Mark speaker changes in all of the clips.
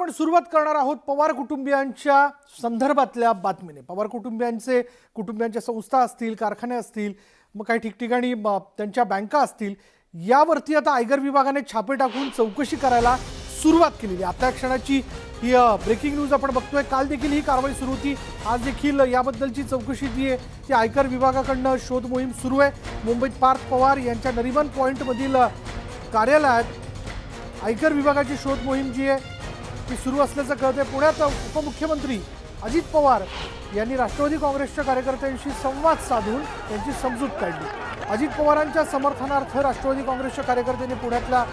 Speaker 1: आपण सुरुवात करणार आहोत पवार कुटुंबियांच्या संदर्भातल्या बातमीने। पवार कुटुंबियांच्या संस्था असतील, कारखाने असतील, मग काही ठिकठिकाणी त्यांच्या बँका असतील, यावरती आता आयकर विभागाने छापे टाकून चौकशी करायला सुरुवात केलेली आहे। आता क्षणाची ही ब्रेकिंग न्यूज आपण बघतोय। काल देखील ही कारवाई सुरू होती, आज देखील याबद्दलची चौकशी जी आहे ती आयकर विभागाकडून शोध मोहीम सुरू आहे। मुंबईत पार्थ पवार यांच्या नरिमन पॉइंट मधील कार्यालयात आयकर विभागाची शोध मोहीम जी आहे ती सुरू असल्याचं कळतंय। पुण्यात उपमुख्यमंत्री अजित पवार यांनी राष्ट्रवादी काँग्रेसच्या कार्यकर्त्यांशी संवाद साधून त्यांची समजूत काढली। अजित पवारांच्या समर्थनार्थ राष्ट्रवादी काँग्रेसच्या कार्यकर्त्यांनी पुण्यातल्या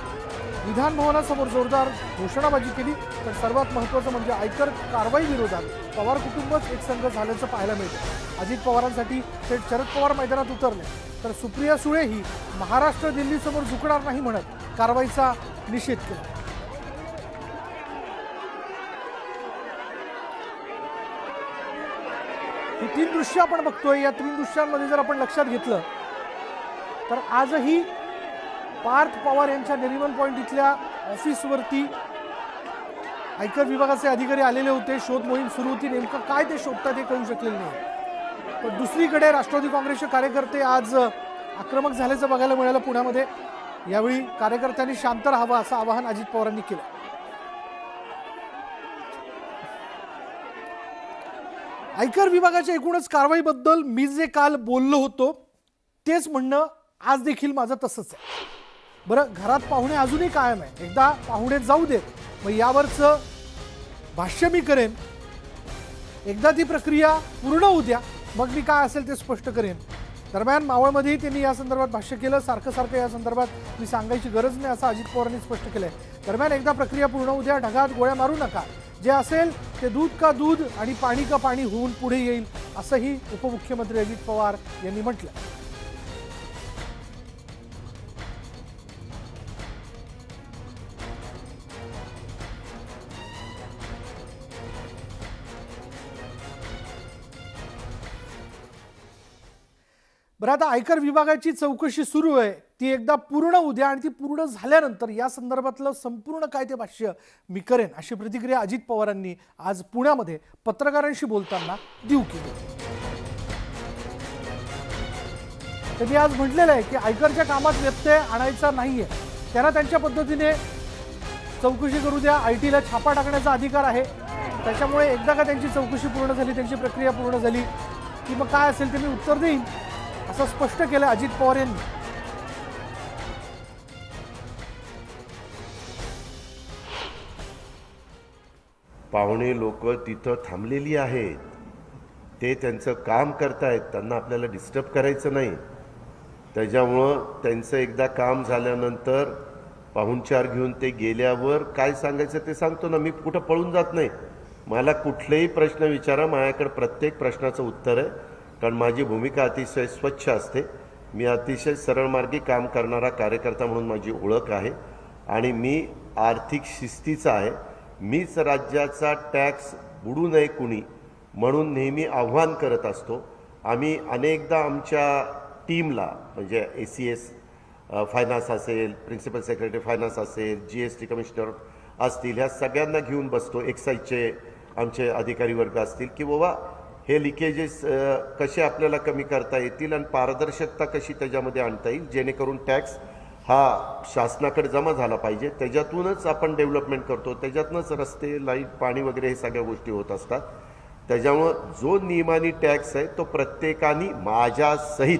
Speaker 1: विधान भवनासमोर जोरदार घोषणाबाजी केली। तर सर्वात महत्त्वाचं म्हणजे आयकर कारवाई विरोधात पवार कुटुंबच एकसंघ झाल्याचं पाहायला मिळतं। अजित पवारांसाठी थेट शरद पवार मैदानात उतरले, तर सुप्रिया सुळेही महाराष्ट्र दिल्लीसमोर झुकणार नाही म्हणत कारवाईचा निषेध केला। ही तीन दृश्य आपण बघतोय, या तीन दृश्यांमध्ये जर आपण लक्षात घेतलं तर आजही पार्थ पवार यांच्या नरिमन पॉइंट इथल्या ऑफिसवरती आयकर विभागाचे अधिकारी आलेले होते। शोध मोहीम सुरू होती, नेमकं काय ते शोधतात हे कळू शकलेलं नाही। पण दुसरीकडे राष्ट्रवादी काँग्रेसचे कार्यकर्ते आज आक्रमक झाल्याचं बघायला मिळालं पुण्यामध्ये। यावेळी कार्यकर्त्यांनी शांत राहावं असं आवाहन अजित पवारांनी केलं। आयकर विभागाच्या एकूणच कारवाईबद्दल मी जे काल बोललो होतो तेच म्हणणं आज देखील माझं तसंच आहे। बरं, घरात पाहुणे अजूनही कायम आहे, एकदा पाहुणे जाऊ देत, मग यावरचं भाष्य मी करेन। एकदा ती प्रक्रिया पूर्ण होऊ द्या, मग मी काय असेल ते स्पष्ट करेन। दरम्यान मावळमध्येही त्यांनी या संदर्भात भाष्य केलं। सारखं या संदर्भात मी सांगायची गरज नाही असं अजित पवारांनी स्पष्ट केलंय। दरम्यान एकदा प्रक्रिया पूर्ण होऊ द्या, ढगात गोळ्या मारू नका, जे असेल ते दूध का दूध आणि पाणी का पाणी होऊन पुढे येईल असंही उपमुख्यमंत्री अजित पवार यांनी म्हटलं। बरं, आता आयकर विभागाची चौकशी सुरू आहे, ती एकदा पूर्ण होऊ द्या आणि ती पूर्ण झाल्यानंतर या संदर्भातलं संपूर्ण काय ते भाष्य मी करेन अशी प्रतिक्रिया अजित पवारांनी आज पुण्यामध्ये पत्रकारांशी बोलताना देऊ केली। त्यांनी आज म्हटलेलं आहे की आयकरच्या कामात व्यत्यय आणायचा नाहीये, त्यांना त्यांच्या पद्धतीने चौकशी करू द्या, आयटीला छापा टाकण्याचा अधिकार आहे। त्याच्यामुळे एकदा का त्यांची चौकशी पूर्ण झाली, त्यांची प्रक्रिया पूर्ण झाली की मग काय असेल ते मी उत्तर देईन असं स्पष्ट केलं अजित पवार यांनी।
Speaker 2: पाहुणे लोक तिथं थांबलेली आहेत, ते त्यांचं काम करतायत, त्यांना आपल्याला डिस्टर्ब करायचं नाही। त्याच्यामुळं त्यांचं एकदा काम झाल्यानंतर पाहुणचार घेऊन ते गेल्यावर काय सांगायचं ते सांगतो ना, मी कुठं पळून जात नाही। मला कुठलेही प्रश्न विचारा, माझ्याकडे प्रत्येक प्रश्नाचं उत्तर आहे, कारण माझी भूमिका अतिशय स्वच्छ असते। मी अतिशय सरळमार्गी काम करणारा कार्यकर्ता म्हणून माझी ओळख आहे आणि मी आर्थिक शिस्तीचा आहे। मीच राज्याचा टॅक्स बुडू नये कुणी म्हणून नेहमी आव्हान करत असतो। आम्ही अनेकदा आमच्या टीमला म्हणजे ACS फायनान्स असेल, प्रिन्सिपल सेक्रेटरी फायनान्स असेल, GST कमिशनर असतील, ह्या सगळ्यांना घेऊन बसतो। एक्साईजचे आमचे अधिकारी वर्ग असतील की बाबा हे लिकेजेस कसे आपल्याला कमी करता येतील आणि पारदर्शकता कशी त्याच्यामध्ये आणता येईल, जेणेकरून टॅक्स हा शासनाकडे जमा झाला पाहिजे। त्याच्यातूनच आपण डेव्हलपमेंट करतो, त्याच्यातूनच रस्ते, लाईट, पाणी वगैरे हे सगळ्या गोष्टी होत असतात। त्याच्यामुळं जो नियमानी टॅक्स आहे तो प्रत्येकाने माझ्यासहित,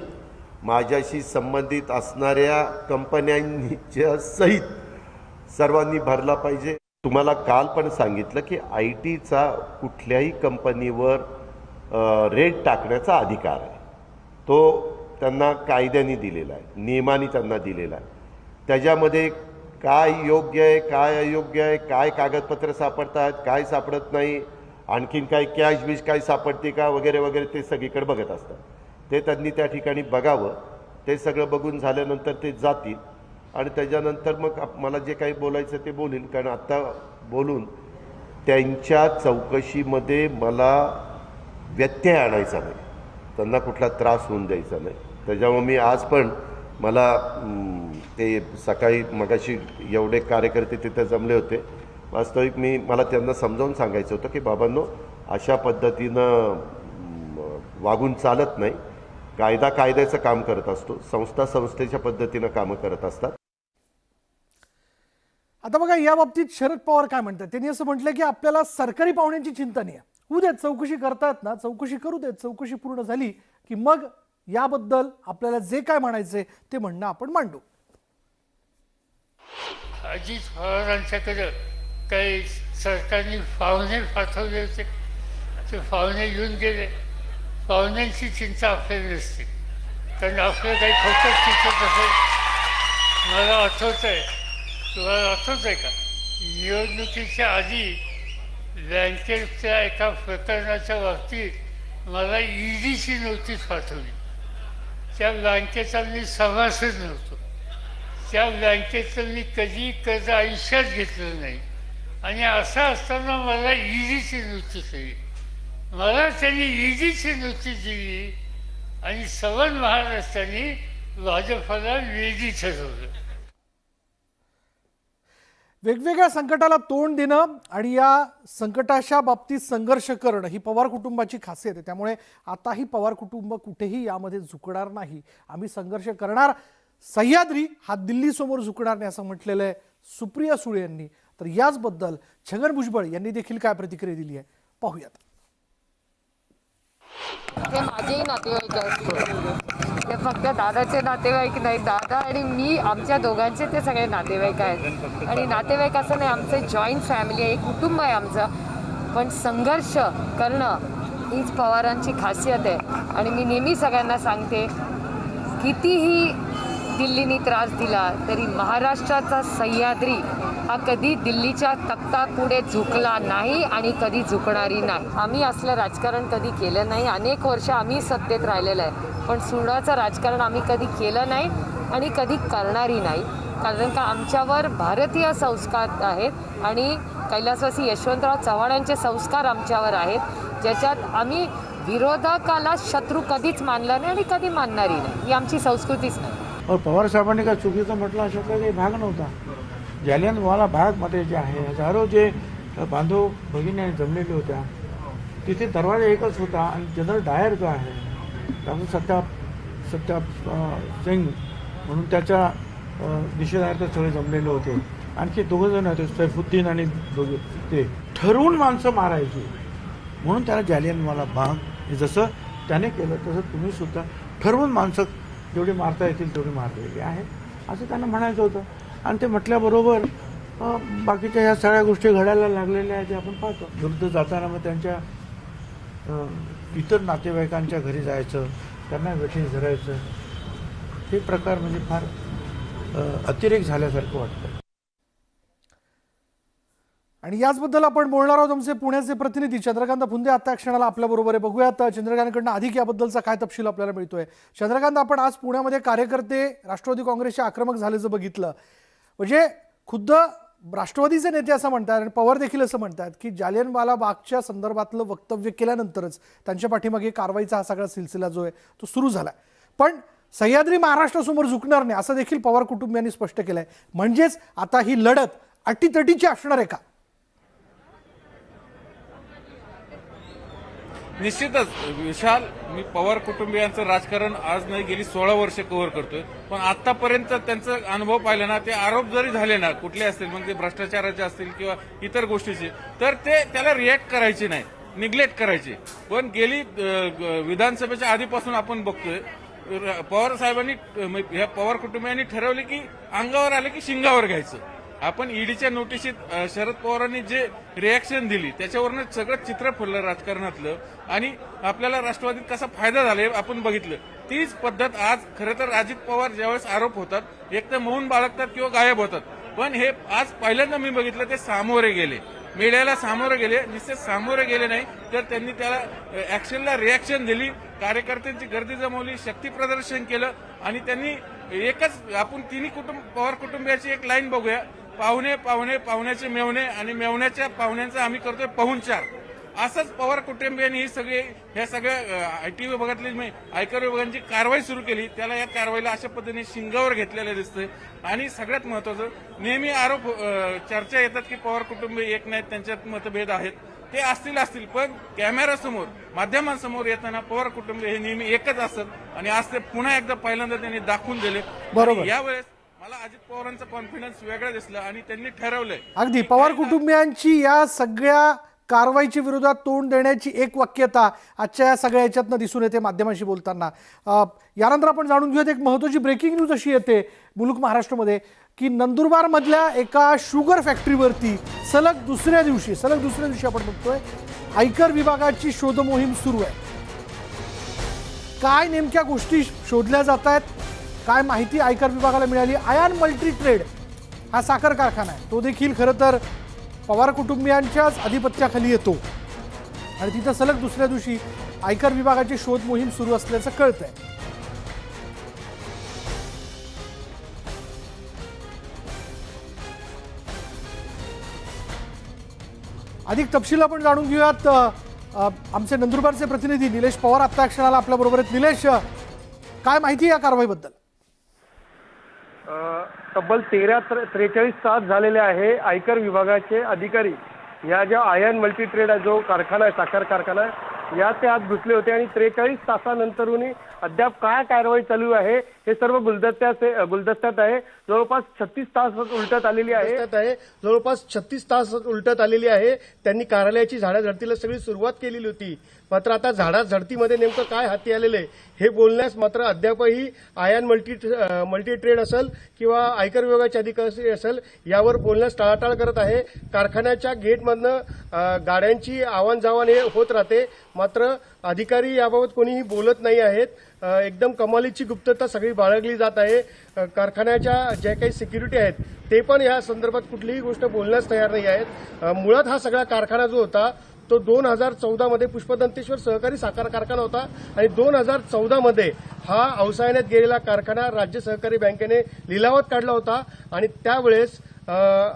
Speaker 2: माझ्याशी संबंधित असणाऱ्या कंपन्यांच्या सहित सर्वांनी भरला पाहिजे। तुम्हाला काल पण सांगितलं की ITचा कुठल्याही कंपनीवर रेट टाकण्याचा अधिकार आहे, तो त्यांना कायद्याने दिलेला आहे, नियमाने त्यांना दिलेला आहे। त्याच्यामध्ये काय योग्य आहे, काय अयोग्य आहे, काय कागदपत्र सापडतात, काय सापडत नाही, आणखीन काय कॅश बीज काय सापडते का वगैरे वगैरे, ते सगळीकडे बघत असतात। ते त्यांनी त्या ठिकाणी बघावं, ते सगळं बघून झाल्यानंतर ते जातील आणि त्याच्यानंतर मग मला जे काही बोलायचं ते बोलीन, कारण आत्ता बोलून त्यांच्या चौकशीमध्ये मला व्यत्यय आणायचा नाही, त्यांना कुठला त्रास होऊन द्यायचा नाही। त्याच्यामुळे मी आज पण मला ते सकाळी मगाशी एवढे कार्यकर्ते तिथे जमले होते, वास्तविक मला त्यांना समजावून सांगायचं होतं की बाबांनो, अशा पद्धतीनं वागून चालत नाही. कायदा कायद्याचं काम करत असतो, संस्था संस्थेच्या पद्धतीनं कामं करत असतात.
Speaker 1: आता बघा, या बाबतीत शरद पवार काय म्हणतात. त्यांनी असं म्हटलं की आपल्याला सरकारी पाहुण्यांची चिंता नाही आहे. होऊ देत, चौकशी करतायत ना, चौकशी करू देत. चौकशी पूर्ण झाली की मग याबद्दल आपल्याला जे काय म्हणायचंय ते म्हणणं आपण मांडू.
Speaker 3: अजित पवारांच्याकडं काही सरकारने पाहुणे पाठवले होते. ते पाहुणे येऊन गेले. पाहुण्यांची चिंता आपल्याला नसते, कारण आपलं काही खोटं चिंतत असेल. मला आठवत आहे, तुम्हाला आठवत आहे का, निवडणुकीच्या आधी बँकेच्या एका प्रकरणाच्या बाबतीत मला ईडीची नोटीस पाठवली. त्या बँकेचा मी सभासद नव्हतो. त्या बँकेचं मी कधी कर्ज आयुष्यात घेतलं नाही, आणि असं असताना मला ईडीची नोटीस आली. मला त्यांनी ईडीची नोटीस दिली आणि सवन महाराष्ट्राने भाजपला वेदी ठरवलं.
Speaker 1: वेगवेगळ्या संकटाला तोंड देणं आणि या संकटाच्या बाबतीत संघर्ष करणं ही पवार कुटुंबाची खासियत आहे. त्यामुळे आताही पवार कुटुंब कुठेही यामध्ये झुकणार नाही. आम्ही संघर्ष करणार. सह्याद्री हा दिल्लीसमोर झुकणार नाही असं म्हटलेलं आहे सुप्रिया सुळे यांनी. तर याचबद्दल छगन भुजबळ यांनी देखील काय प्रतिक्रिया दिली आहे पाहूयात.
Speaker 4: ते माझेही नातेवाईक आहेत. ते फक्त दादाचे नातेवाईक नाही, दादा आणि मी, आमच्या दोघांचे ते सगळे नातेवाईक आहेत. आणि नातेवाईक असं नाही, आमचं जॉईंट फॅमिली आहे, कुटुंब आहे आमचं. पण संघर्ष करणं हीच पवारांची खासियत आहे. आणि मी नेहमी सगळ्यांना सांगते, कितीही दिल्लीने त्रास दिला तरी महाराष्ट्राचा सह्याद्री हा कधी दिल्लीच्या तख्तापुढे झुकला नाही आणि कधी झुकणारी नाही. आम्ही असलं राजकारण कधी केलं नाही. अनेक वर्ष आम्ही सत्तेत राहिलेलं आहे, पण सुडाचं राजकारण आम्ही कधी केलं नाही आणि कधी करणारी नाही. कारण का आमच्यावर भारतीय संस्कार आहेत आणि कैलासवासी यशवंतराव चव्हाणांचे संस्कार आमच्यावर आहेत, ज्याच्यात आम्ही विरोधकाला शत्रू कधीच मानला नाही आणि कधी मानणारी नाही. ही आमची संस्कृतीच नाही.
Speaker 5: और पवार साहेबांनी काय चुकीचं म्हटलं अशातला काही भाग नव्हता. जालियनवाला बागमध्ये जे आहे, हजारो जे बांधव भगिनी जमलेल्या होत्या, तिथे दरवाजा एकच होता आणि जनरल डायर जो आहे डॉक्टर सत्याप सिंग म्हणून त्याच्या दिशेदार सगळे जमलेले होते. आणखी दोघं जण होते, सैफुद्दीन आणि दोघे. ते ठरवून माणसं मारायची म्हणून त्याला जालियनवाला बाग हे जसं त्याने केलं तसं तुम्ही सुद्धा ठरवून माणसं जेवढी मारता येतील तेवढी मारलेली आहे असं त्यांना म्हणायचं होतं. आणि ते म्हटल्याबरोबर बाकीच्या ह्या सगळ्या गोष्टी घडायला लागलेल्या आहेत ते आपण पाहतो. विरुद्ध जाताना मग त्यांच्या इतर नातेवाईकांच्या घरी जायचं, त्यांना वेठीस धरायचं, हे प्रकार म्हणजे फार अतिरेक झाल्यासारखं वाटतं.
Speaker 1: आणि याचबद्दल आपण बोलणार आहोत. आमचे पुण्याचे प्रतिनिधी चंद्रकांत फुंदे आता क्षणाला आपल्या बरोबर आहे. बघूयात चंद्रकांतकडनं अधिक याबद्दलचा काय तपशील आपल्याला मिळतोय. चंद्रकांत, आपण आज पुण्यामध्ये कार्यकर्ते राष्ट्रवादी काँग्रेसचे आक्रमक झाल्याचं बघितलं. म्हणजे खुद्द राष्ट्रवादीचे नेते असं म्हणतात आणि पवार देखील असं म्हणतात की जालियनवाला बागच्या संदर्भातलं वक्तव्य केल्यानंतरच त्यांच्या पाठीमागे कारवाईचा हा सगळा सिलसिला जो आहे तो सुरू झाला. पण सह्याद्री महाराष्ट्रासमोर झुकणार नाही असं देखील पवार कुटुंबियांनी स्पष्ट केलंय. म्हणजेच आता ही लढत अटीतटीची असणार आहे का?
Speaker 6: निश्चितच विशाल, मी पवार कुटुंबियांचं राजकारण आज नाही गेली 16 वर्ष कव्हर करतोय, पण आतापर्यंत त्यांचा अनुभव पाहिला ना, ते आरोप जरी झाले ना कुठले असतील, मग ते भ्रष्टाचाराचे असतील किंवा इतर गोष्टीचे, तर ते त्याला रिएक्ट करायचे नाही, निग्लेक्ट करायचे. पण गेली विधानसभेच्या आधीपासून आपण बघतोय पवार साहेबांनी, ह्या पवार कुटुंबियांनी ठरवले की अंगावर आले की शिंगावर घ्यायचं. आपण ईडीच्या नोटिशीत शरद पवारांनी जे रिॲक्शन दिली त्याच्यावरनं सगळं चित्र फुललं राजकारणातलं, आणि आपल्याला राष्ट्रवादीत कसा फायदा झाला आपण बघितलं. तीच पद्धत आज खरं तर अजित पवार ज्यावेळेस आरोप होतात एक तर मौन बाळगतात किंवा गायब होतात, पण हे आज पहिल्यांदा मी बघितलं ते सामोरे गेले, मीडियाला सामोरे गेले. निश्चित सामोरे गेले नाही तर त्यांनी त्याला ऍक्शनला रिॲक्शन दिली, कार्यकर्त्यांची गर्दी जमवली, शक्ती प्रदर्शन केलं, आणि त्यांनी एकच, आपण तिन्ही पवार कुटुंबियाची एक लाईन बघूया, पाहुणे पाहुणे पाहुण्याचे मेवणे आणि मेवण्याच्या पाहुण्यांचा आम्ही करतोय पाहुणचार. असंच पवार कुटुंबियांनी ह्या सगळ्या आयटी विभागातली आयकर विभागांची कारवाई सुरू केली. त्याला या कारवाईला अशा पद्धतीने शिंगावर घेतलेलं दिसतंय. आणि सगळ्यात महत्वाचं, नेहमी आरोप चर्चा येतात की पवार कुटुंबीय एक नाहीत, त्यांच्यात मतभेद आहेत. ते असतील पण कॅमेरासमोर माध्यमांसमोर येताना पवार कुटुंबीय हे नेहमी एकच असत आणि आज ते पुन्हा एकदा पहिल्यांदा त्यांनी दाखवून दिले.
Speaker 1: बरोबर.
Speaker 6: यावेळेस मला अजित पवारांचा कॉन्फिडन्स वेगळा दिसला आणि त्यांनी ठरवलंय
Speaker 1: अगदी पवार कुटुंबियांची या सगळ्या कारवाईच्या विरोधात तोंड देण्याची एक वाक्यता आजच्या या सगळ्या याच्यातनं दिसून येते माध्यमांशी बोलताना. यानंतर आपण जाणून घेऊयात एक महत्त्वाची ब्रेकिंग न्यूज अशी येते मुलुक महाराष्ट्रामध्ये की नंदुरबारमधल्या एका शुगर फॅक्टरीवरती सलग दुसऱ्या दिवशी आपण बघतोय आयकर विभागाची शोध मोहीम सुरू आहे. काय नेमक्या गोष्टी शोधल्या जात आहेत, काय माहिती आयकर विभागाला मिळाली. आयान मल्टी ट्रेड हा साखर कारखाना आहे, तो देखील खरं तर पवार कुटुंबियांच्याच अधिपत्याखाली येतो आणि तिथं सलग दुसऱ्या दिवशी आयकर विभागाची शोध मोहीम सुरू असल्याचं कळतंय. अधिक तपशील आपण जाणून घेऊयात. आमचे नंदुरबारचे प्रतिनिधी निलेश पवार आत्ता क्षणाला आपल्या बरोबर आहेत. निलेश, काय माहिती या कारवाईबद्दल?
Speaker 7: तब्बल 43 तास झालेले आहे. आयकर विभागाचे अधिकारी या ज्या आयन मल्टी ट्रेड जो कारखाना आहे, साखर कारखाना आहे, या ते आज घुसले होते आणि 43 तासानंतरही अद्याप काय कारवाई चालू आहे हे सर्व गुलदस्त्यात आहे. जवळपास 36 तास उलटत आलेली आहे. त्यांनी कार्यालयाची झाडाझडतीला सगळी सुरुवात केलेली होती. मात्र आता झाडाझडतीमध्ये नेमकं काय हाती आलेलं आहे हे बोलण्यास मात्र अद्यापही आयन मल्टी ट्रेड असेल किंवा आयकर विभागाचे अधिकारी असेल यावर बोलण्यास टाळाटाळ करत आहे. कारखान्याच्या गेटमधनं गाड्यांची आवान जावान हे होत राहते, मात्र अधिकारी याबाबत कोणीही बोलत नाही आहेत. एकदम कमालीची गुप्तता सगळी बाळगली जात आहे. कारखान्याच्या ज्या काही सिक्युरिटी आहेत ते पण या संदर्भात कुठलीही गोष्ट बोलण्यास तयार नाही आहेत. मुळात हा सगळा कारखाना जो होता तो 2014 मध्ये पुष्पदंतेश्वर सहकारी साखर कारखाना होता आणि 2014 मध्ये हा अवसायण्यात गेलेला कारखाना राज्य सहकारी बँकेने लिलावात काढला होता आणि त्यावेळेस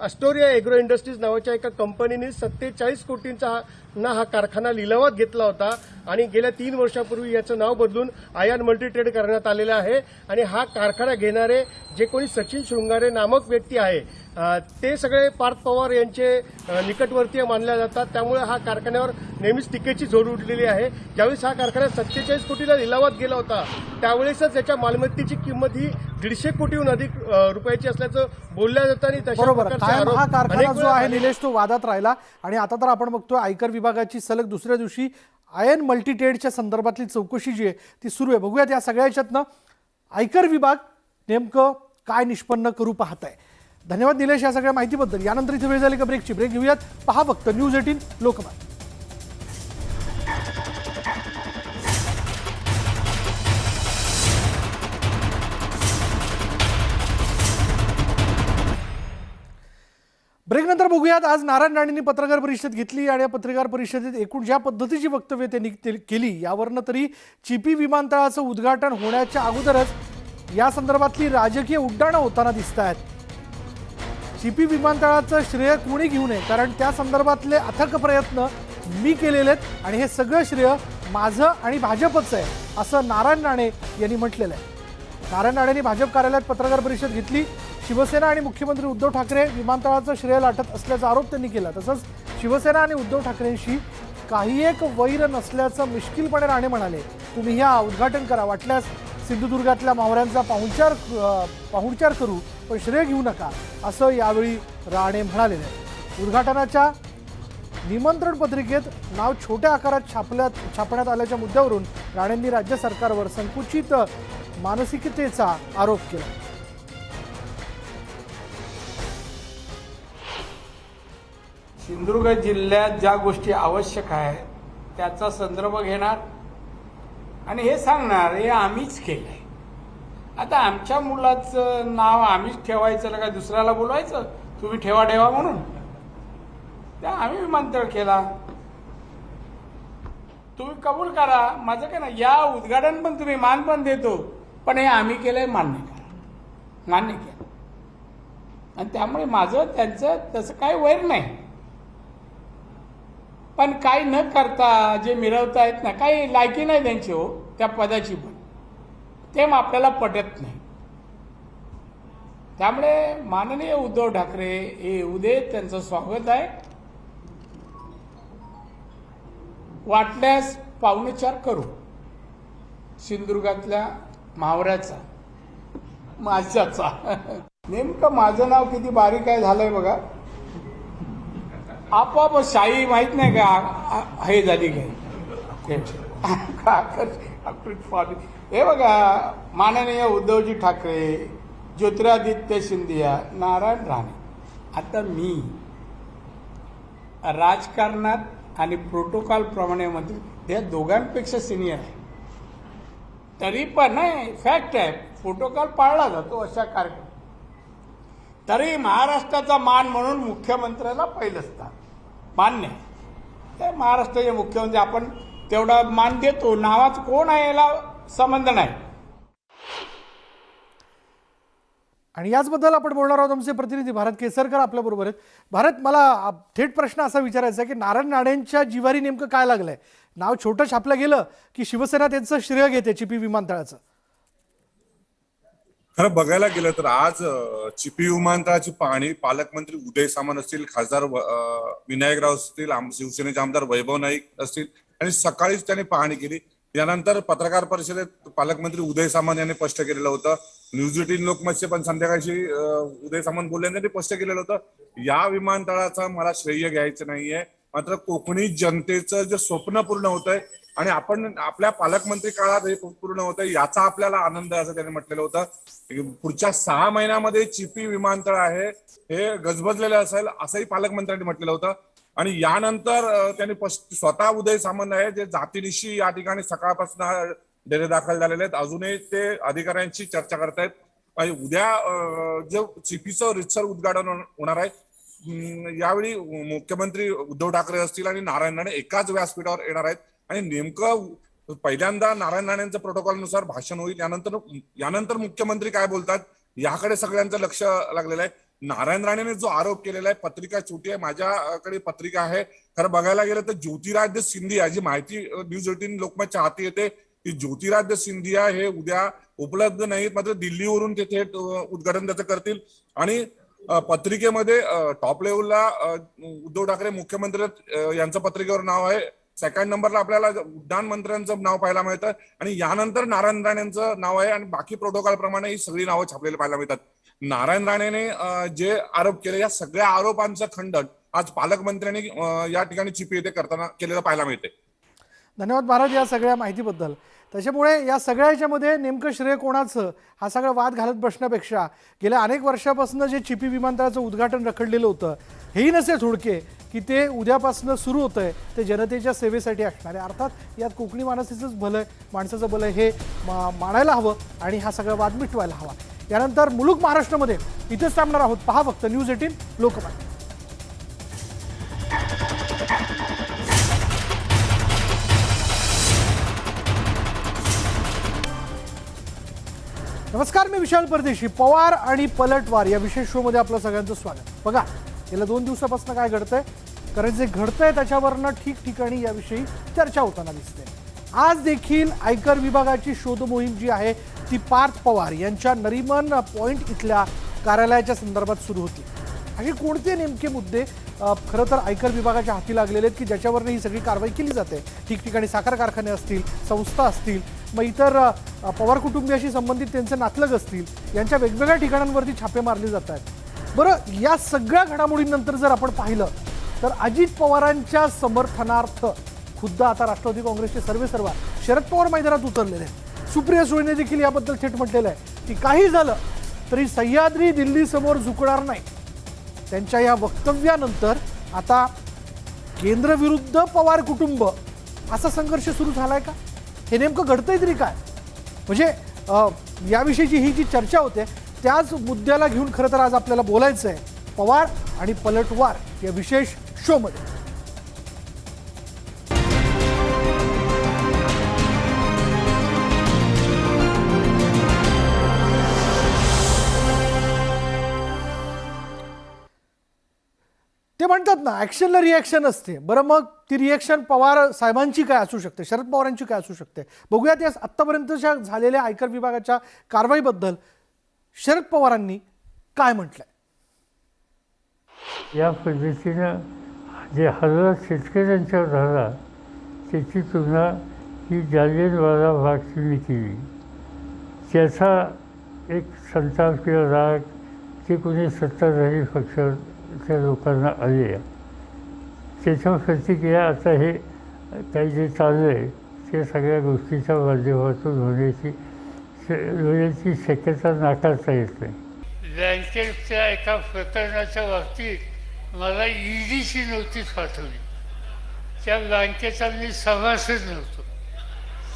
Speaker 7: अस्टोरिया एग्रो इंडस्ट्रीज नावाच्या एका कंपनीने 47 कोटींचा हा कारखाना लिलावात घेतला होता आणि गेल्या 3 वर्षापूर्वी याचं नाव बदलून आयन मल्टी ट्रेड करण्यात आलेलं आहे. आणि हा कारखाना घेणारे जे कोणी सचिन शृंगारे नामक व्यक्ती आहे ते सगळे पार्थ पवार यांचे निकटवर्तीय मानले जातात. त्यामुळे हा कारखान्यावर नेहमीच टीकेची झोड उठलेली आहे. ज्यावेळेस हा कारखाना 47 कोटीला लिलावात गेला होता त्यावेळेसच त्याच्या मालमत्तेची किंमत ही 150 कोटीहून अधिक रुपयाची असल्याचं बोलल्या जातं आणि तशा
Speaker 1: बरोबर,
Speaker 7: प्रकारचे
Speaker 1: कायम
Speaker 7: आरोप
Speaker 1: हा कारखाना
Speaker 7: अनेक
Speaker 1: जो
Speaker 7: वेळा
Speaker 1: आहे
Speaker 7: झाले.
Speaker 1: निलेश तो वादात राहिला आणि आता तर आपण बघतोय आयकर विभागाची सलग दुसऱ्या दिवशी आयन मल्टी ट्रेडच्या संदर्भातली चौकशी जी आहे ती सुरू आहे. बघूयात या सगळ्या याच्यातनं आयकर विभाग नेमकं काय निष्पन्न करू पाहत आहे. धन्यवाद निलेश या सगळ्या माहितीबद्दल. यानंतर इथे वेळ झाली का ब्रेकची. ब्रेक घेऊयात. पहा फक्त न्यूज 18 लोकमत. ब्रेकनंतर बघूयात आज नारायण राणेंनी पत्रकार परिषद घेतली आणि या पत्रकार परिषदेत एकूण ज्या पद्धतीची वक्तव्य त्यांनी केली यावरनं तरी चिपी विमानतळाचं उद्घाटन होण्याच्या अगोदरच या संदर्भातली राजकीय उड्डाणं होताना दिसत आहेत. चिपी विमानतळाचं श्रेय कोणी घेऊ नये, कारण त्या संदर्भातले अथक प्रयत्न मी केलेले आहेत आणि हे सगळं श्रेय माझं आणि भाजपचं आहे असं नारायण राणे यांनी म्हटलेलं आहे. नारायण राणेंनी भाजप कार्यालयात पत्रकार परिषद घेतली. शिवसेना आणि मुख्यमंत्री उद्धव ठाकरे विमानतळाचं श्रेय लाटत असल्याचा आरोप त्यांनी केला. तसंच शिवसेना आणि उद्धव ठाकरेंशी काही एक वैर नसल्याचं मिश्किलपणे राणे म्हणाले. तुम्ही ह्या उद्घाटन करा, वाटल्यास सिंधुदुर्गातल्या मावळ्यांचा पाहुणचार करू, पण श्रेय घेऊ नका असं यावेळी राणे म्हणाले. उद्घाटनाच्या निमंत्रण पत्रिकेत नाव छोट्या आकारात छापण्यात आल्याच्या मुद्द्यावरून राणेंनी राज्य सरकारवर संकुचित मानसिकतेचा आरोप केला.
Speaker 8: सिंधुदुर्ग जिल्ह्यात ज्या गोष्टी आवश्यक आहेत त्याचा संदर्भ घेणार आणि हे सांगणार हे आम्हीच केलंय. आता आमच्या मुलाचं नाव आम्हीच ठेवायचं का दुसऱ्याला बोलवायचं तुम्ही ठेवा म्हणून? त्या आम्ही विमानतळ केला, तुम्ही कबूल करा. माझं काय ना, या उद्घाटन पण तुम्ही मान पण देतो, पण हे आम्ही केलंय मान्य केलं. आणि त्यामुळे माझं त्यांचं तसं काही वैर नाही. पण काही न करता जे मिळवतायत ना, काही लायकी नाही त्यांची हो त्या पदाची, पण ते मग आपल्याला पटत नाही. त्यामुळे माननीय उद्धव ठाकरे हे येऊ दे, त्यांचं स्वागत आहे. वाटल्यास पाहुणचार करू सिंधुदुर्गातल्या मावऱ्याचा, माझ्याचा. नेमकं माझं नाव किती बारीक आहे झालंय बघा. आपोआप शाही माहित नाही का हे झाली काय. हे बघा, माननीय उद्धवजी ठाकरे, ज्योतिरादित्य सिंधिया, नारायण राणे. आता मी राजकारणात आणि प्रोटोकॉल प्रमाणे मध्ये या दोघांपेक्षा सिनियर आहे. तरी पण नाही, फॅक्ट आहे, प्रोटोकॉल पाळला जातो अशा कार्यक्रम. तरी महाराष्ट्राचा मान म्हणून मुख्यमंत्र्याला पहिलं स्थान मान्य आहे. ते महाराष्ट्राचे मुख्यमंत्री, आपण तेवढा मान देतो. नावाचं कोण आहे याला संबंध नाही.
Speaker 1: आणि याचबद्दल आपण बोलणार आहोत. आमचे प्रतिनिधी भारत केसरकर आपल्याबरोबर आहेत. भारत, मला थेट प्रश्न असा विचारायचा आहे की नारायण राणेंच्या जिवारी नेमकं काय लागलंय? नाव छोटं छापलं गेलं की शिवसेना त्यांचं श्रेय घेते चिपी विमानतळाचं?
Speaker 9: खरं बघायला गेलं तर आज चिपी विमानतळाची पाहणी पालकमंत्री उदय सामंत असतील, खासदार विनायकराव असतील, शिवसेनेचे आमदार वैभव नाईक असतील आणि सकाळीच त्यांनी पाहणी केली. यानंतर पत्रकार परिषदेत पालकमंत्री उदय सामंत यांनी स्पष्ट केलेलं होतं. न्यूज 18 लोकमतचे पण संध्याकाळी उदय सामंत बोलले, त्यांनी स्पष्ट केलेलं होतं, या विमानतळाचा मला श्रेय घ्यायचं नाहीये, मात्र कोकणी जनतेचं जे स्वप्न पूर्ण होत आहे आणि आपण आपल्या पालकमंत्री काळात हे पूर्ण होत आहे याचा आपल्याला आनंद आहे, असं त्यांनी म्हटलेलं होतं. पुढच्या 6 महिन्यामध्ये चिपी विमानतळ आहे हे गजबजलेलं असेल असंही पालकमंत्र्यांनी म्हटलेलं होतं. आणि यानंतर त्यांनी स्वतः उदय सामंत आहे जे जातीनिशी या ठिकाणी सकाळपासून डेरे दाखल झालेले आहेत, अजूनही ते अधिकाऱ्यांशी चर्चा करतायत. आणि उद्या जे चिपीचं रितसर उद्घाटन होणार आहे, यावेळी मुख्यमंत्री उद्धव ठाकरे असतील आणि नारायण राणे एकाच व्यासपीठावर येणार आहेत. आणि नेमकं पहिल्यांदा नारायण राणेंचं प्रोटोकॉलनुसार भाषण होईल, यानंतर मुख्यमंत्री काय बोलतात याकडे सगळ्यांचं लक्ष लागलेलं आहे. नारायण राणेने जो आरोप केलेला आहे, पत्रिका छोटी आहे, माझ्याकडे पत्रिका आहे. खरं बघायला गेलं तर ज्योतिरादित्य सिंधिया, जी माहिती न्यूज 18 लोकमतच्या हाती येते, की ज्योतिरादित्य सिंधिया हे उद्या उपलब्ध नाहीत, मात्र दिल्लीवरून ते थेट उद्घाटन त्याचं करतील. आणि पत्रिकेमध्ये टॉप लेवलला उद्धव ठाकरे मुख्यमंत्री यांचं पत्रिकेवर नाव आहे. सेकंड नंबरला आपल्याला उड्डाण मंत्र्यांचं नाव पाहायला मिळतं आणि यानंतर नारायण राणेंचं नाव आहे. आणि बाकी प्रोटोकॉल प्रमाणे ही सगळी नावं छापलेली पाहायला मिळतात. नारायण राणेने जे आरोप केले, या सगळ्या आरोपांचं खंडन आज पालकमंत्र्यांनी या ठिकाणी चिपी येथे करताना केलेलं पाहायला मिळते.
Speaker 1: धन्यवाद महाराज या सगळ्या माहितीबद्दल. त्याच्यामुळे या सगळ्या याच्यामध्ये नेमकं श्रेय कोणाचं हा सगळा वाद घालत बसण्यापेक्षा गेल्या अनेक वर्षापासून जे चिपी विमानतळाचं उद्घाटन रखडलेलं होतं, हेही नसे थोडके की ते उद्यापासून सुरू होतं आहे, ते जनतेच्या सेवेसाठी असणार आहे. अर्थात यात कोकणी माणसाचंच भलं आहे, माणसाचं भलं आहे हे मानायला हवं आणि हा सगळा वाद मिटवायला हवा. यानंतर मुलुक महाराष्ट्रामध्ये इथेच थांबणार आहोत. पहा फक्त न्यूज 18 लोकमत. नमस्कार, मी विशाल परदेशी. पवार आणि पलटवार या विशेष शो मध्ये आपलं सगळ्यांचं स्वागत. बघा, गेल्या 2 दिवसापासून काय घडतंय, कारण जे घडतंय त्याच्यावरनं ठिकठिकाणी याविषयी चर्चा होताना दिसते. आज देखील आयकर विभागाची शोध मोहीम जी आहे ती पार्थ पवार यांच्या नरीमन पॉइंट इथल्या कार्यालयाच्या संदर्भात सुरू होती. असे कोणते नेमके मुद्दे खरं तर आयकर विभागाच्या हाती लागलेले आहेत की ज्याच्यावरनं ही सगळी कारवाई केली जाते? ठिकठिकाणी साखर कारखाने असतील, संस्था असतील, मग इतर पवार कुटुंबियाशी संबंधित त्यांचे नातलग असतील, यांच्या वेगवेगळ्या ठिकाणांवरती छापे मारले जात आहेत. बरं, या सगळ्या घडामोडींनंतर जर आपण पाहिलं तर अजित पवारांच्या समर्थनार्थ खुद्द आता राष्ट्रवादी काँग्रेसचे सर्वेसर्वा शरद पवार मैदानात उतरलेले आहेत. सुप्रिया सुळेने देखील याबद्दल थेट म्हटलेलं आहे की काही झालं तरी सह्याद्री दिल्लीसमोर झुकणार नाही. त्यांच्या या वक्तव्यानंतर आता केंद्र विरुद्ध पवार कुटुंब असा संघर्ष सुरू झालाय का? हे नेमकं घडतंय तरी काय? म्हणजे याविषयीची ही जी चर्चा होते त्याच मुद्द्याला घेऊन खरं तर आज आपल्याला बोलायचं आहे पवार आणि पलटवार या विशेष शोमध्ये. ते म्हणतात ना, ऍक्शनला रिॲक्शन असते. बरं, मग ती रिॲक्शन पवार साहेबांची काय असू शकते, शरद पवारांची काय असू शकते, बघूयात. या आत्तापर्यंतच्या झालेल्या आयकर विभागाच्या कारवाईबद्दल शरद पवारांनी काय म्हटलंय.
Speaker 10: या पद्धतीनं जे हल्ला शेतकऱ्यांच्यावर झाला त्याची तुलना ही जालियनवाला बागची केली. त्याचा एक संताप किंवा राग ते कोणी सत्ताधारी पक्षाच्या लोकांना आले, त्याच्यावर प्रतिक्रिया आता हे काही जे चाललं आहे ते सगळ्या गोष्टीच्या माध्यमातून होण्याची शक्यता नाकारता येत नाही.
Speaker 3: बँकेच्या एका प्रकरणाच्या बाबतीत मला ईडीची नोटीस पाठवली. त्या बँकेचा मी सभासद नव्हतो.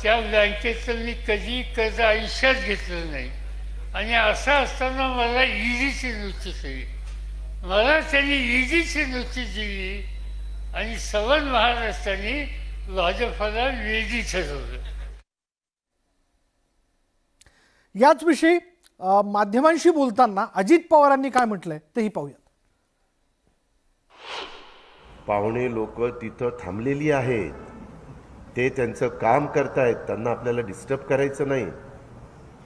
Speaker 3: त्या बँकेचं मी कधी कर्ज आयुष्यात घेतलं नाही आणि असं असताना मला ईडीची नोटीस दिली. मला त्यांनी ईडीची नोटीस दिली आणि सवन महाराष्ट्राने भाजपला वेदी ठरवलं.
Speaker 1: याच विषयी माध्यमांशी बोलताना अजित पवारांनी काय म्हटलंय तेही पाहूयात.
Speaker 2: पाहुणे लोक तिथं थांबलेली आहेत, ते त्यांचं काम करतायत, त्यांना आपल्याला डिस्टर्ब करायचं नाही.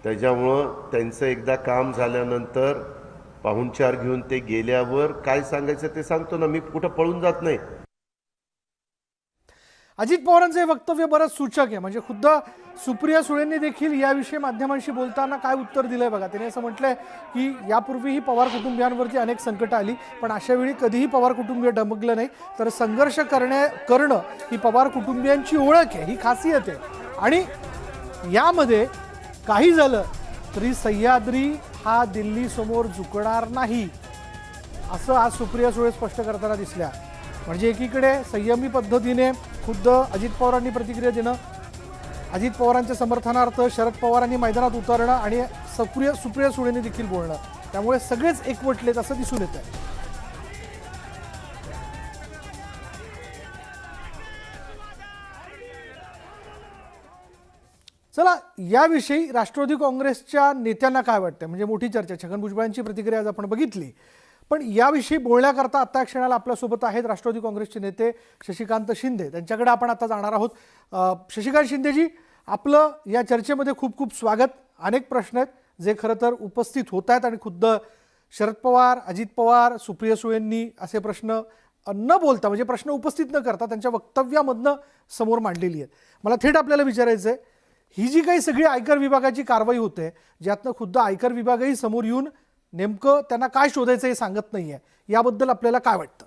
Speaker 2: त्याच्यामुळं त्यांचं एकदा काम झाल्यानंतर पाहुणचार घेऊन ते गेल्यावर काय सांगायचं ते सांगतो ना, मी कुठं पळून जात नाही.
Speaker 1: अजित पवारांचे हे वक्तव्य बरंच सूचक आहे. म्हणजे खुद्द सुप्रिया सुळेंनी देखील याविषयी माध्यमांशी बोलताना काय उत्तर दिलंय बघा. त्याने असं म्हटलंय की यापूर्वीही पवार कुटुंबियांवरती अनेक संकटं आली, पण अशा वेळी कधीही पवार कुटुंबीय डमकलं नाही. तर संघर्ष करणं ही पवार कुटुंबियांची ओळख आहे, ही खासियत आहे. आणि यामध्ये काही झालं तरी सह्याद्री हा दिल्ली समोर झुकणार नाही, असं आज सुप्रिया सुळे स्पष्ट करताना दिसल्या. म्हणजे एकीकडे संयमी पद्धतीने खुद्द अजित पवारांनी प्रतिक्रिया देणं, अजित पवारांच्या समर्थनार्थ शरद पवारांनी मैदानात उतरणं आणि सुप्रिया सुळेंनी देखील बोलणं, त्यामुळे सगळेच एकवटलेत असं दिसून येत आहे. चला, याविषयी राष्ट्रवादी काँग्रेसच्या नेत्यांना काय वाटतं. म्हणजे मोठी चर्चा, छगन भुजबळांची प्रतिक्रिया आज आपण बघितली. पण याविषयी बोलण्याकरता आता क्षणाला आपल्यासोबत आहेत राष्ट्रवादी काँग्रेसचे नेते शशिकांत शिंदे. त्यांच्याकडे आपण आता जाणार आहोत. शशिकांत शिंदेजी, आपलं या चर्चेमध्ये खूप खूप स्वागत. अनेक प्रश्न आहेत जे खरं तर उपस्थित होत आहेत आणि खुद्द शरद पवार, अजित पवार, सुप्रिया सुळेंनी असे प्रश्न न बोलता, म्हणजे प्रश्न उपस्थित न करता त्यांच्या वक्तव्यामधनं समोर मांडलेली आहेत. मला थेट आपल्याला विचारायचं आहे, ही जी काही सगळी आयकर विभागाची कारवाई होते, ज्यातनं खुद्द आयकर विभागही समोर येऊन नेमकं त्यांना काय शोधायचं हे सांगत नाहीये, याबद्दल आपल्याला काय वाटतं.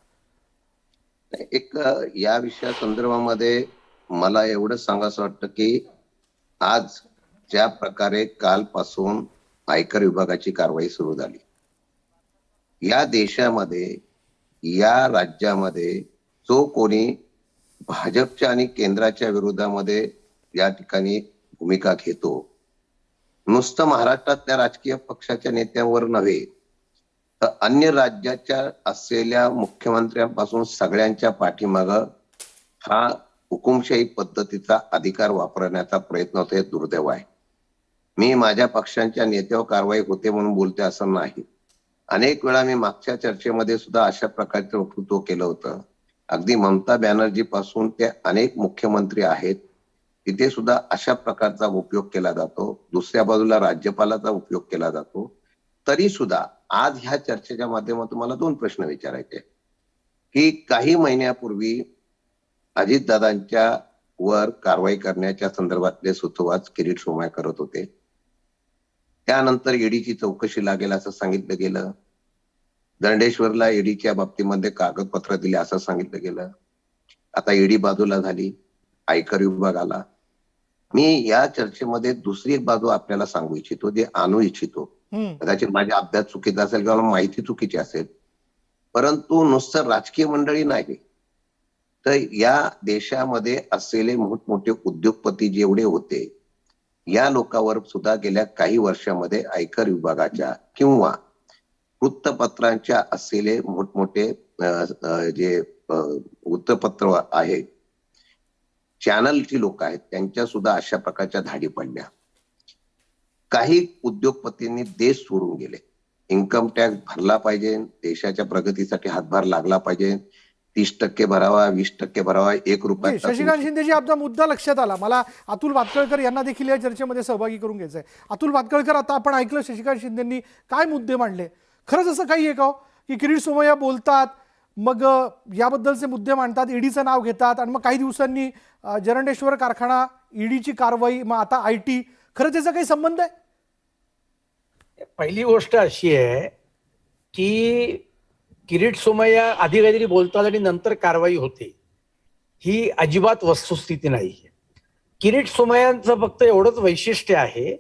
Speaker 11: एक या विषया संदर्भामध्ये मला एवढंच सांगायचं वाटतं की आज ज्या प्रकारे कालपासून आयकर विभागाची कारवाई सुरू झाली, या देशामध्ये, या राज्यामध्ये जो कोणी भाजपच्या आणि केंद्राच्या विरोधामध्ये या ठिकाणी भूमिका घेतो, नुसतं महाराष्ट्रातल्या राजकीय पक्षाच्या नेत्यांवर नव्हे तर अन्य राज्याच्या असलेल्या मुख्यमंत्र्यांपासून सगळ्यांच्या पाठीमागं हा हुकुमशाही पद्धतीचा अधिकार वापरण्याचा प्रयत्न होतो, हे दुर्दैव आहे. मी माझ्या पक्षांच्या नेत्यावर कारवाई होते म्हणून बोलते असं नाही. अनेक वेळा मी मागच्या चर्चेमध्ये सुद्धा अशा प्रकारचं वक्तृत्व केलं होतं. अगदी ममता बॅनर्जी पासून ते अनेक मुख्यमंत्री आहेत, तिथे सुद्धा अशा प्रकारचा उपयोग केला जातो. दुसऱ्या बाजूला राज्यपालाचा उपयोग केला जातो. तरी सुद्धा आज ह्या चर्चेच्या माध्यमातून मला दोन प्रश्न विचारायचे की काही महिन्यापूर्वी अजितदादांच्या वर कारवाई करण्याच्या संदर्भातले सुतोवाच किरीट सोमय्या करत होते. त्यानंतर ईडीची चौकशी लागेल असं सांगितलं गेलं. दंडेश्वरला ईडीच्या बाबतीमध्ये कागदपत्र दिले असं सांगितलं गेलं. आता ईडी बाजूला झाली, आयकर विभाग आला. मी या चर्चेमध्ये दुसरी एक बाजू आपल्याला सांगू इच्छितो, जे आणू इच्छितो. कदाचित माझा अभ्यास चुकीचा असेल किंवा माहिती चुकीची असेल, परंतु नुसतं राजकीय मंडळी नाही तर या देशामध्ये असलेले मोठमोठे उद्योगपती जेवढे होते, या लोकांवर सुद्धा गेल्या काही वर्षामध्ये आयकर विभागाच्या किंवा वृत्तपत्रांच्या असलेले मोठमोठे जे वृत्तपत्र आहेत, चॅनलची लोक आहेत, त्यांच्या सुद्धा अशा प्रकारच्या धाडी पडल्या. काही उद्योगपतींनी देश सोडून गेले. इन्कम टॅक्स भरला पाहिजे, देशाच्या प्रगतीसाठी हातभार लागला पाहिजे. 30% भरावा, 20% भरावा, 1 रुपया.
Speaker 1: शशिकांत शिंदेजी, आपला मुद्दा लक्षात आला. मला अतुल भातखळकर यांना देखील या चर्चेमध्ये सहभागी करून घ्यायचंय. अतुल भातखळकर, आता आपण ऐकलं शशिकांत शिंदेंनी काय मुद्दे मांडले. खरंच असं काही आहे का हो, की किरीट सोमय्या बोलतात, मग याबद्दलचे मुद्दे मांडतात, ईडीचं नाव घेतात, आणि मग काही दिवसांनी जरंडेश्वर कारखाना, ईडीची कारवाई, मग आता IT, खरंच याचा काही संबंध आहे?
Speaker 8: पहिली गोष्ट अशी आहे की किरीट सोमय्या आधी काहीतरी बोलतात आणि नंतर कारवाई होते, ही अजिबात वस्तुस्थिती नाही. किरीट सोमय्यांचं फक्त एवढंच वैशिष्ट्य आहे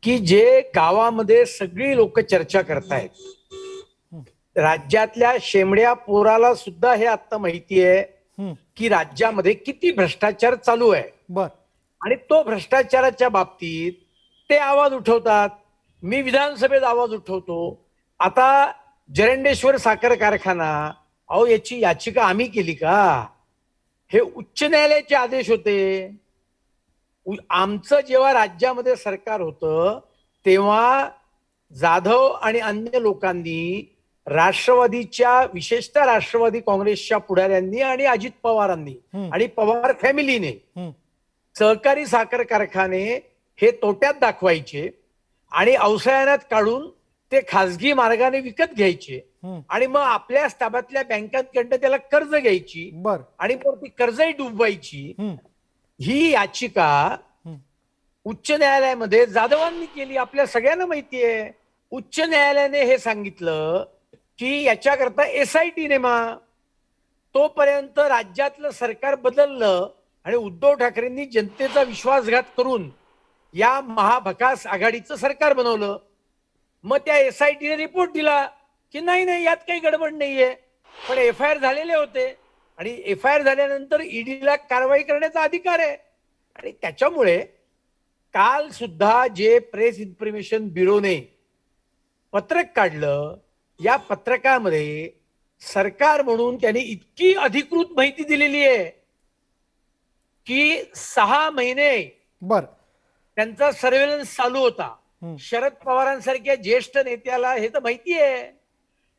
Speaker 8: की जे गावामध्ये सगळी लोक चर्चा करतायत, राज्यातल्या शेमड्या पोराला सुद्धा हे आता माहिती आहे की राज्यामध्ये किती भ्रष्टाचार चालू आहे.
Speaker 1: बर.
Speaker 8: आणि तो भ्रष्टाचाराच्या बाबतीत ते आवाज उठवतात. मी विधानसभेत आवाज उठवतो. आता जरंडेश्वर साखर कारखाना, अहो याची याचिका आम्ही केली का? हे उच्च न्यायालयाचे आदेश होते. आमचं जेव्हा राज्यामध्ये सरकार होतं तेव्हा जाधव आणि अन्य लोकांनी, राष्ट्रवादीच्या, विशेषतः राष्ट्रवादी काँग्रेसच्या पुढाऱ्यांनी आणि अजित पवारांनी आणि पवार फॅमिलीने सहकारी साखर कारखाने हे तोट्यात दाखवायचे आणि अवसायनात काढून ते खासगी मार्गाने विकत घ्यायचे आणि मग आपल्या ताब्यातल्या बँकांकडनं त्याला कर्ज घ्यायची आणि मग ती कर्जही डुबवायची. ही याचिका उच्च न्यायालयामध्ये जाधवांनी केली, आपल्या सगळ्यांना माहिती आहे. उच्च न्यायालयाने हे सांगितलं की याच्याकरता SIT नेमा. तोपर्यंत राज्यातलं सरकार बदललं आणि उद्धव ठाकरेंनी जनतेचा विश्वासघात करून या महाभकास आघाडीचं सरकार बनवलं. मग त्या SITने रिपोर्ट दिला की नाही यात काही गडबड नाहीये, पण FIR झालेले होते आणि FIR झाल्यानंतर ईडीला कारवाई करण्याचा अधिकार आहे. आणि त्याच्यामुळे काल सुद्धा जे प्रेस इन्फॉर्मेशन ब्युरोने पत्रक काढलं, या पत्रकामध्ये सरकार म्हणून त्यांनी इतकी अधिकृत माहिती दिलेली आहे की 6 महिने त्यांचा सर्व्हेलन्स चालू होता. शरद पवारांसारख्या ज्येष्ठ नेत्याला हे तर माहिती आहे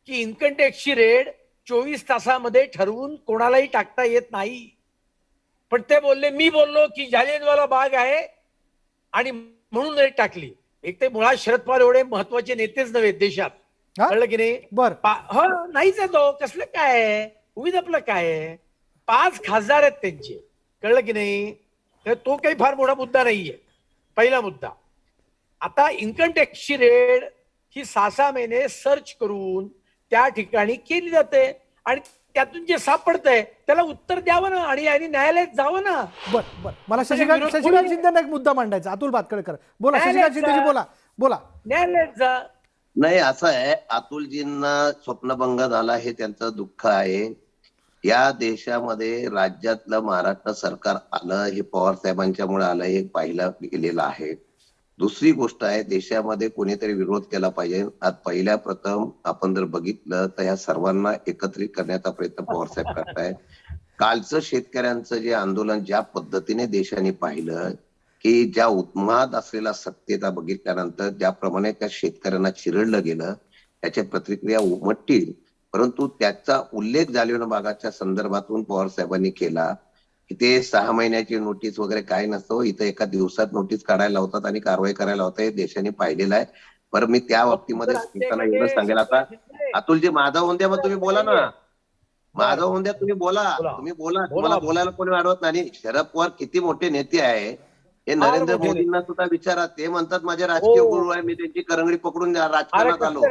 Speaker 8: की इन्कम टॅक्सची रेड 24 तासामध्ये ठरवून कोणालाही टाकता येत नाही. पण ते बोलले, मी बोललो की जालियनवाला बाग आहे आणि म्हणून रेड टाकली. एक ते मुळात शरद पवार एवढे महत्वाचे नेतेच नव्हे देशात, कळलं की नाही? हो, नाहीच आहे तो. कसलं काय आहे, उगीच आपलं काय आहे. 5 खासदार आहेत त्यांचे, कळलं की नाही? तर तो काही फार मोठा मुद्दा नाहीये. पहिला मुद्दा. आता इन्कम टॅक्सची रेड ही 6 महिने सर्च करून त्या ठिकाणी केली जाते आणि त्यातून जे सापडतंय त्याला उत्तर द्यावं ना आणि न्यायालयात जावं ना.
Speaker 1: बर. मला शशिकांत शिंदेंना एक मुद्दा मांडायचा. अतुल भातखळकर बोला. शशिकांत शिंदेजी बोला.
Speaker 8: न्यायालयात जा.
Speaker 11: नाही, असं आहे, अतुलजींना स्वप्नभंग झाला हे त्यांचं दुःख आहे. या देशामध्ये राज्यातलं महाराष्ट्र सरकार आलं हे पवार साहेबांच्यामुळे आलं हे पाहिलं गेलेलं आहे. दुसरी गोष्ट आहे, देशामध्ये कोणीतरी विरोध केला पाहिजे. आज पहिल्या प्रथम आपण जर बघितलं तर ह्या सर्वांना एकत्रित करण्याचा प्रयत्न पवार साहेब करतायत. कालचं शेतकऱ्यांचं जे आंदोलन ज्या पद्धतीने देशाने पाहिलं की ज्या उन्माद असलेला सत्तेचा बघितल्यानंतर ज्याप्रमाणे त्या शेतकऱ्यांना चिरडलं गेलं त्याच्या प्रतिक्रिया उमटतील. परंतु त्याचा उल्लेख जालियन बागाच्या संदर्भातून पवार साहेबांनी केला की ते 6 महिन्याची नोटीस वगैरे काय नसतं, इथं एका दिवसात नोटीस काढायला लावतात आणि कारवाई करायला लावतात. हे देशाने पाहिलेलं आहे. बरं, मी त्या बाबतीमध्ये एवढं सांगेल. आता अतुलजी, माझा होऊन द्या, मग तुम्ही बोला ना. माझा होऊन द्या, तुम्ही बोला. तुम्हाला बोलायला कोणी वाढवत नाही. शरद पवार किती मोठे नेते आहे हे नरेंद्र मोदींना सुद्धा विचारा. ते म्हणतात माझे राजकीय गुरु आहे, मी त्यांची करंगडी पकडून राजकारणात आलो.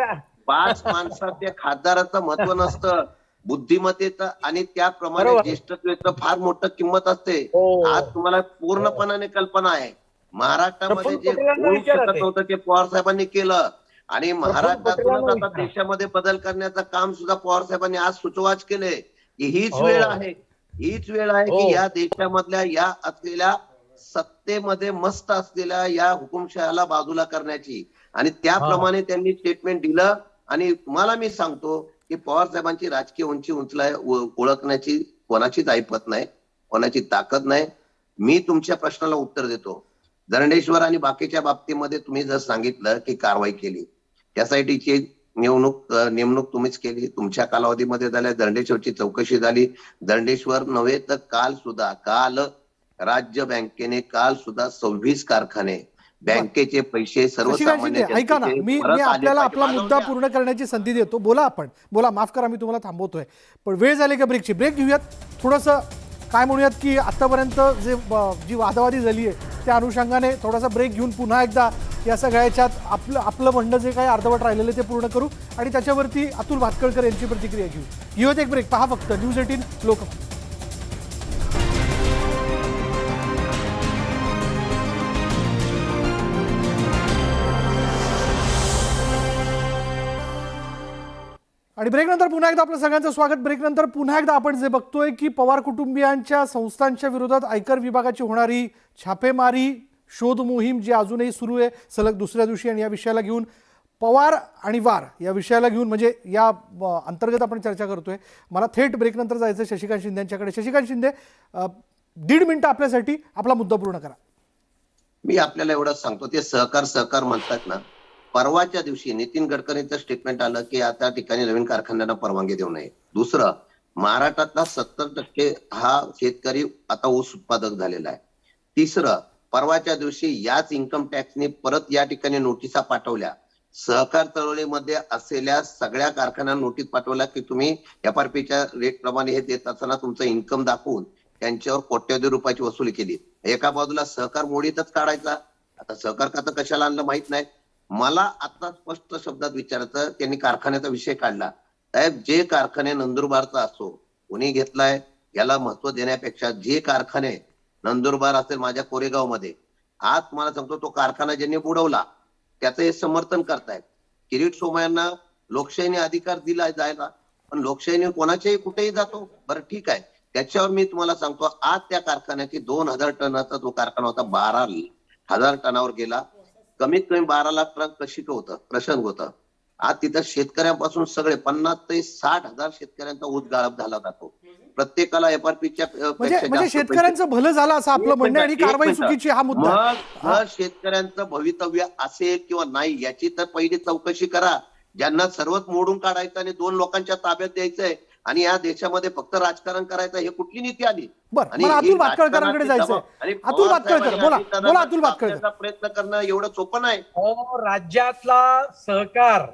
Speaker 11: 5 माणसात त्या खासदाराचं महत्व नसतं, बुद्धिमत्तेचं आणि त्याप्रमाणे ज्येष्ठत्वाचं फार मोठं किंमत असते. आज तुम्हाला पूर्णपणाने कल्पना आहे महाराष्ट्रामध्ये जे होऊ शकत होतं ते पवार साहेबांनी केलं आणि महाराष्ट्रातूनच आता देशामध्ये बदल करण्याचं काम सुद्धा पवार साहेबांनी आज सुचवाच केले की हीच वेळ आहे की या देशामधल्या या असलेल्या सत्तेमध्ये मस्त असलेल्या या हुकुमशाहाला बाजूला करण्याची. आणि त्याप्रमाणे त्यांनी स्टेटमेंट दिलं. आणि तुम्हाला मी सांगतो की पवार साहेबांची राजकीय उंची ओळखण्याची कोणाचीच ऐपत नाही, कोणाची ताकद नाही. मी तुमच्या प्रश्नाला उत्तर देतो. जरंडेश्वर आणि बाकीच्या बाबतीमध्ये तुम्ही जर सांगितलं की कारवाई केली, त्यासाठीची नेमणूक तुम्हीच केली, तुमच्या कालावधीमध्ये झाल्या. दंडेश्वरची चौकशी झाली. दंडेश्वर नव्हे तर काल राज्य बँकेने काल सुद्धा 26 कारखाने बँकेचे पैसे
Speaker 1: शशिकांत
Speaker 11: सर्वसामान्य
Speaker 1: शिंदे ऐका ना,
Speaker 11: जनतेचे
Speaker 1: मी
Speaker 11: परत आले
Speaker 1: आपल्याला
Speaker 11: पाहिजे.
Speaker 1: आपला
Speaker 11: माझा
Speaker 1: मुद्दा
Speaker 11: उद्या-
Speaker 1: पूर्ण करण्याची संधी देतो. बोला आपण, बोला. माफ करा, मी तुम्हाला थांबवतोय, पण वेळ झाली का ब्रेकची? ब्रेक घेऊयात. थोडंसं काय म्हणूयात की आतापर्यंत जी वादावादी झाली आहे त्या अनुषंगाने थोडासा ब्रेक घेऊन पुन्हा एकदा या सगळ्याच्यात आपलं म्हणणं जे काही अर्धवट राहिलेलं ते पूर्ण करू आणि त्याच्यावरती अतुल भातखळकर यांची प्रतिक्रिया घेऊयात एक ब्रेक. पहा फक्त न्यूज 18 लोकमत. आणि ब्रेकनंतर पुन्हा एकदा आपलं सगळ्यांचं स्वागत. ब्रेकनंतर पुन्हा एकदा आपण जे बघतोय की पवार कुटुंबियांच्या संस्थांच्या विरोधात आयकर विभागाची होणारी छापेमारी, शोध मोहीम जी अजूनही सुरू आहे सलग दुसऱ्या दिवशी, आणि या विषयाला घेऊन पवार आणि वार या विषयाला घेऊन म्हणजे या अंतर्गत आपण चर्चा करतोय. मला थेट ब्रेकनंतर जायचं शशिकांत शिंदे यांच्याकडे. शशिकांत शिंदे, 1.5 मिनिटं आपल्यासाठी आपला मुद्दा पूर्ण करा.
Speaker 11: मी आपल्याला एवढंच सांगतो, ते सहकार म्हणतात ना, परवाच्या दिवशी नितीन गडकरींचं स्टेटमेंट आलं की आता ठिकाणी नवीन कारखान्यांना परवानगी देऊ नये. दुसरं, महाराष्ट्रातला 70% हा शेतकरी आता ऊस उत्पादक झालेला आहे. तिसरं, परवाच्या दिवशी याच इन्कम टॅक्सने परत या ठिकाणी नोटिसा पाठवल्या. सहकार चळवळीमध्ये असलेल्या सगळ्या कारखान्यांना नोटीस पाठवल्या की तुम्ही FRPच्या रेट प्रमाणे हे देत असताना तुमचं इन्कम दाखवून त्यांच्यावर कोट्यवधी रुपयाची वसुली केली. एका बाजूला सहकार मोडीतच काढायचा, आता सहकार खातं कशाला आणलं माहित नाही. मला आता स्पष्ट शब्दात विचारायचं, त्यांनी कारखान्याचा विषय काढला. साहेब, जे कारखाने नंदुरबारचा असो, कोणी घेतलाय याला महत्व देण्यापेक्षा जे कारखाने नंदुरबार असेल, माझ्या कोरेगाव मध्ये, आज तुम्हाला सांगतो तो कारखाना ज्यांनी बुडवला त्याचं हे समर्थन करतायत. किरीट सोमय्यांना लोकशाहीने अधिकार दिला जायला, पण लोकशाहीने कोणाच्याही कुठेही जातो. बरं ठीक आहे, त्याच्यावर मी तुम्हाला सांगतो, आज त्या कारखान्याची 2000 टनाचा जो कारखाना होता 12,000 टनावर गेला. कमीत कमी 12 लाख टन क्रशंग होतं. आज तिथं शेतकऱ्यांपासून सगळे 50 ते 60 हजार शेतकऱ्यांचा ऊस गाळप झाला जातो. प्रत्येकाला FRPच्या
Speaker 1: म्हणजे शेतकऱ्यांचं भलं झालं असं आपलं म्हणणं, आणि कारवाई चुकीची हा मुद्दा.
Speaker 11: मग शेतकऱ्यांचं भवितव्य असेल किंवा नाही याची तर पहिली चौकशी करा. ज्यांना सर्वच मोडून काढायचं आणि 2 लोकांच्या ताब्यात द्यायचंय आणि या देशामध्ये फक्त राजकारण करायचं, हे कुठली नीती आली?
Speaker 1: बरं, मला अतुल भातखळकरांकडे जायचंय. अतुल भातखळकर, बोला अतुल भातखळकर.
Speaker 11: प्रयत्न करणं एवढं सोपं नाही.
Speaker 8: राज्यातला सहकार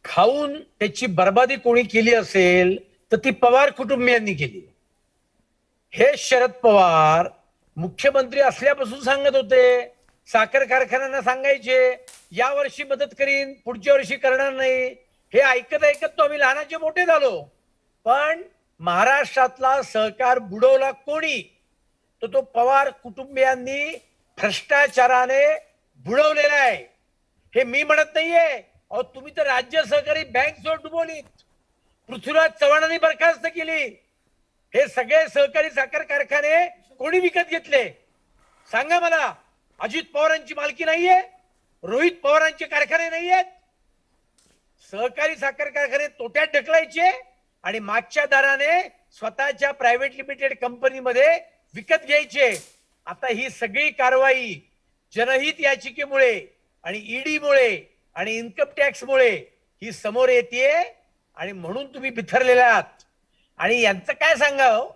Speaker 8: खाऊन त्याची बर्बादी कोणी केली असेल तर ती पवार कुटुंबियांनी केली. हे शरद पवार मुख्यमंत्री असल्यापासून सांगत होते. साखर कारखान्यांना सांगायचे या वर्षी मदत करीन, पुढच्या वर्षी करणार नाही. हे ऐकत ऐकत तो आम्ही लहानाचे मोठे झालो. पण महाराष्ट्रातला सहकार बुडवला कोणी? तो पवार कुटुंबियांनी भ्रष्टाचाराने बुडवलेला आहे. हे मी म्हणत नाहीये. अहो, तुम्ही तर राज्य सहकारी बँक सोड डुबवलीत, पृथ्वीराज चव्हाणांनी बरखास्त केली. हे सगळे सहकारी साखर कारखाने कोणी विकत घेतले? सांगा मला. अजित पवारांची मालकी नाहीये? रोहित पवारांचे कारखाने नाहीयेत? सहकारी साखर कारखाने तोट्यात ढकलायचे आणि मागच्या दराने स्वतःच्या प्रायव्हेट लिमिटेड कंपनीमध्ये विकत घ्यायचे. आता ही सगळी कारवाई जनहित याचिकेमुळे आणि ईडीमुळे आणि इन्कम टॅक्समुळे ही समोर येते, आणि म्हणून तुम्ही बिथरलेले आहात. आणि यांचं काय सांगावं?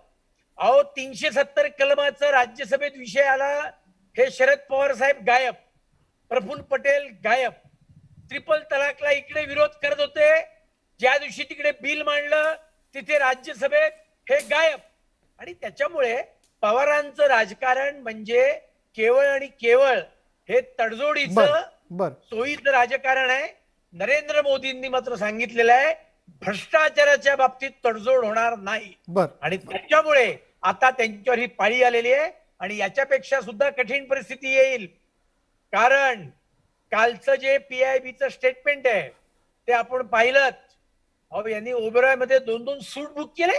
Speaker 8: अहो, 370 कलमाचा राज्यसभेत विषय आला, हे शरद पवार साहेब गायब, प्रफुल्ल पटेल गायब, ट्रिपल तलाकला इकडे विरोध करत होते, ज्या दिवशी तिकडे बिल मांडलं तिथे राज्यसभेत हे गायब. आणि त्याच्यामुळे पवारांचं राजकारण म्हणजे केवळ आणि केवळ हे तडजोडीचं सोयीचं राजकारण आहे. नरेंद्र मोदींनी मात्र सांगितलेलं आहे भ्रष्टाचाराच्या बाबतीत तडजोड होणार नाही. आणि त्याच्यामुळे आता त्यांच्यावर ही पाळी आलेली आहे, आणि याच्यापेक्षा सुद्धा कठीण परिस्थिती येईल. कारण कालचं जे PIBचं स्टेटमेंट आहे ते आपण पाहिलं. अहो, यांनी ओबेरॉय मध्ये 2-2 सूट बुक केले.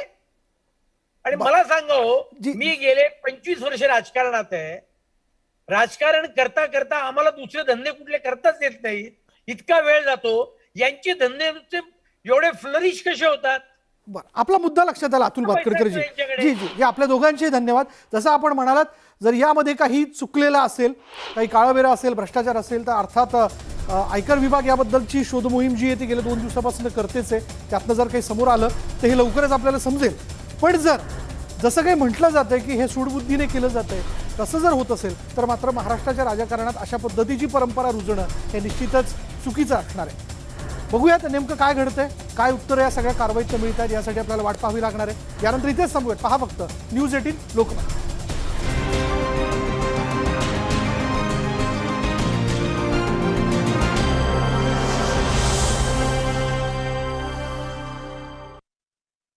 Speaker 8: आणि मला सांगा हो, मी गेले 25 वर्ष राजकारणात आहे. राजकारण करता करता आम्हाला दुसरे धंदे कुठले करताच येत नाही, इतका वेळ जातो. यांचे धंदे एवढे फ्लरिश कसे होतात?
Speaker 1: बरं, आपला मुद्दा लक्षात आला अतुल भातखळकरजी. जी जी जी आपल्या दोघांचे धन्यवाद. जसं आपण म्हणालात, जर यामध्ये काही चुकलेलं असेल, काही काळाबेरा असेल, भ्रष्टाचार असेल, तर अर्थात आयकर विभाग याबद्दलची शोध मोहीम जी आहे ती गेल्या 2 दिवसापासून करतेच आहे. त्यातनं जर काही समोर आलं तर हे लवकरच आपल्याला समजेल. पण जसं काही म्हटलं जातंय की हे सूडबुद्धीने केलं जातंय, तसं जर होत असेल तर मात्र महाराष्ट्राच्या राजकारणात अशा पद्धतीची परंपरा रुजणं हे निश्चितच चुकीचं असणार आहे. बघूयात नेमकं काय घडतंय, काय उत्तरं या सगळ्या कारवाईचं मिळत आहेत, यासाठी आपल्याला वाट पाहावी लागणार आहे. यानंतर इथेच थांबूयात. पहा फक्त न्यूज 18 लोकमत.